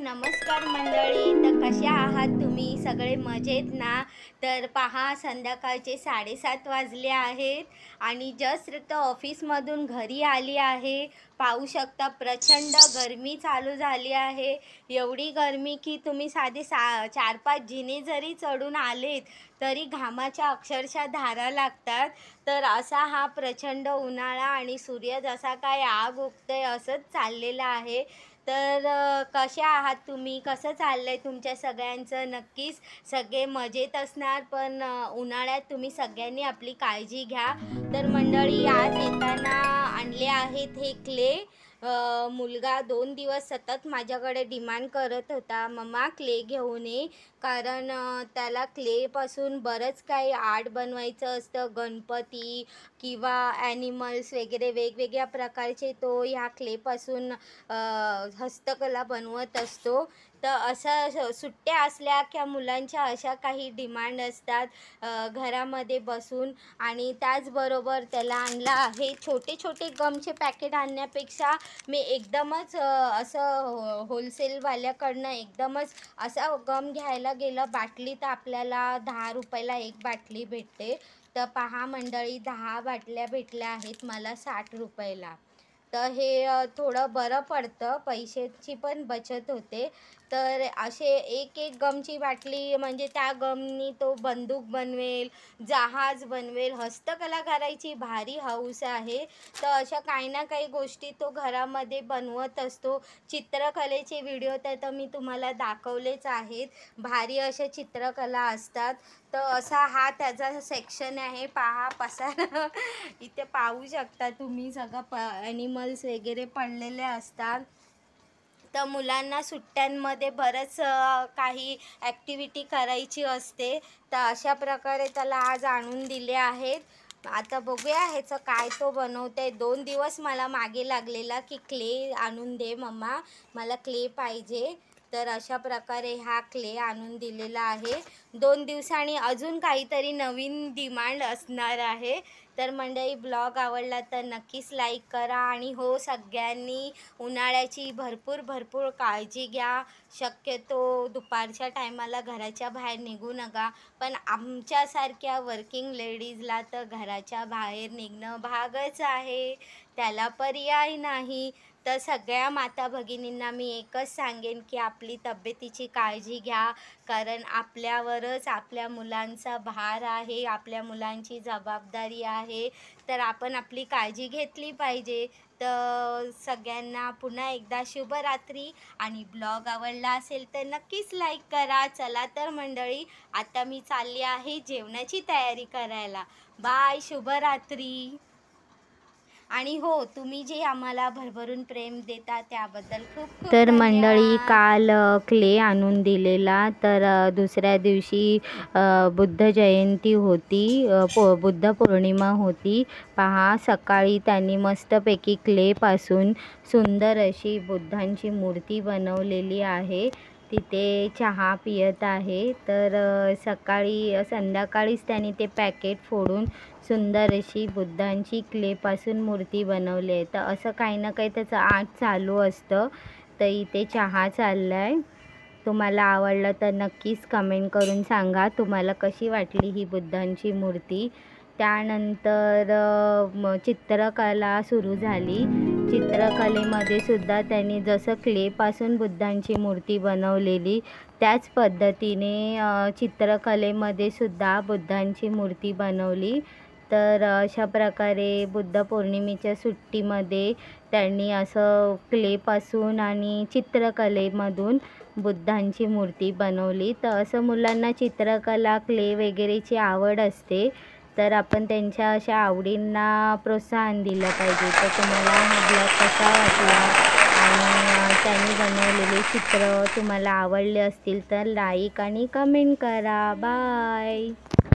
नमस्कार मंडळी. तर कशा आहात तुम्ही सगळे? मजेत ना? तर पहा, संध्याकाळचे 7:30 वाजले आहेत आणि जस्ट ऑफिसमधून घरी आली आहे. पाहू शकता प्रचंड गरमी चालू झाली आहे. एवढी गरमी की तुम्ही साधे 4-5 जिने जरी चढून आलेत तरी घामाच्या अक्षरशः धारा लागतात. तर असा हा प्रचंड उन्हाळा आणि सूर्य जसा काय आग ओकतोय असंच चाललेलं आहे. तर कशा आहात तुम्ही? कसं चाललंय तुमच्या सगळ्यांचं? नक्कीच सगळे मजेत असणार, पण उन्हाळ्यात तुम्ही सगळ्यांनी आपली काळजी घ्या. तर मंडळी, आज येताना आणले आहेत हे क्ले. मुलगा 2 दिवस सतत माझ्याकडे डिमांड करत होता, "मम्मा क्ले घेऊन ये." कारण त्याला क्लेपासून बरंच काही आर्ट बनवायचं असतं. गणपती किंवा ॲनिमल्स वगैरे वेगवेगळ्या प्रकारचे तो ह्या क्लेपासून हस्तकला बनवत असतो. तर असं सुट्ट्या असल्या की मुलांच्या अशा काही डिमांड असतात घरामध्ये बसून. आणि त्याचबरोबर त्याला आणलं आहे छोटे-छोटे गमचे पॅकेट आणण्यापेक्षा मी एकदमच असं होलसेलवाल्याकडनं एकदमच असा गम घ्यायला गेलं. बाटली तर आपल्याला ₹10 एक बाटली भेटते. तर पहा मंडळी, 10 बाटल्या भेटल्या आहेत मला ₹60. तर हे थोडं बरं पडतं, पैशाची पण बचत होते. तर असे एक गमची बाटली म्हणजे त्या गमनी तो बंदूक बनवेल, जहाज बनवेल. हस्तकला करायची भारी हौस आहे. तर अशा काही ना काही गोष्टी तो घरामध्ये बनवत असतो. चित्रकलेचे व्हिडिओ तर मी तुम्हाला दाखवलेच आहेत. भारी अशा चित्रकला असतात. तर असा हा त्याचा सेक्शन आहे. पहा पसारा इथे पाहू शकता तुम्ही, सगळं ॲनिमल्स वगैरे पडलेले असतात. तर मुलांना सुट्ट्यांमध्ये बरंच काही ॲक्टिव्हिटी करायची असते. तर अशा प्रकारे त्याला आज आणून दिले आहेत. आता बघूया ह्याचं काय तो बनवतोय. 2 दिवस मला मागे लागलेला की क्ले आणून दे मम्मा, मला क्ले पाहिजे. तर अशा प्रकारे हा क्ले आणून दिलेला आहे. 2 दिवसांनी अजून काहीतरी नवीन डिमांड असणार आहे. तर मंडळी, ब्लॉग आवडला तर नक्कीच लाईक करा आणि हो, सगळ्यांनी उन्हाळ्याची भरपूर काळजी घ्या. शक्यतो दुपारच्या टायमाला घराच्या बाहेर निघू नका. पण आमच्यासारख्या वर्किंग लेडीजला तर घराच्या बाहेर निघणं भागच आहे, त्याला पर्याय नाही. तर सगळ्या माता भगिनींना मी एकच सांगेन की आपली तब्येतीची काळजी घ्या. कारण आपल्यावरच आपल्या मुलांचा भार आहे, आपल्या मुलांची जबाबदारी आहे. तर आपण आपली काळजी घेतली पाहिजे. तर सगळ्यांना पुन्हा एकदा शुभरात्री. आणि ब्लॉग आवडला असेल तर नक्कीच लाईक करा. चला तर मंडळी, आता मी चालली आहे जेवणाची तयारी करायला. बाय, शुभरात्री. आणि हो, तुम्ही जे आम्हाला भरभरून प्रेम देता त्याबद्दल खूप खूप तर मंडळी, धन्यवाद. काल क्ले आणून दिलेला. तर दुसऱ्या दिवशी बुद्ध जयंती होती, बुद्ध पौर्णिमा होती. पहा, सकाळी त्यांनी मस्तपैकी क्लेपासून सुंदर अशी बुद्धांची मूर्ती बनवलेली आहे. तिथे चहा पित आहे. तर संध्याकाळीच त्यांनी ते पॅकेट फोडून सुंदर अशी बुद्धांची क्लेपासून मूर्ती बनवली आहे. तर असं काही ना काही त्याचं आर्ट चालू असतं. तर इथे चहा चालला आहे. तुम्हाला आवडलं तर नक्कीच कमेंट करून सांगा तुम्हाला कशी वाटली ही बुद्धांची मूर्ती. त्यानंतर चित्रकला सुरू झाली. चित्रकलेमध्ये सुद्धा त्यांनी जसं क्लेपासून बुद्धांची मूर्ती बनवलेली त्याच पद्धतीने चित्रकलेमध्ये सुद्धा बुद्धांची मूर्ती बनवली. तर अशा प्रकारे बुद्ध पौर्णिमेच्या सुट्टीमध्ये त्यांनी असं क्लेपासून आणि चित्रकलेमधून बुद्धांची मूर्ती बनवली. तर असं मुलांना चित्रकला, क्ले वगैरेची आवड असते. तर आपण त्यांच्या अशा आवडींना प्रोत्साहन दिलं पाहिजे. तर तुम्हाला हा ब्लॉग कसा वाटला आणि त्यांनी बनवलेले चित्र तुम्हाला आवडले असतील तर लाईक आणि कमेंट करा. बाय.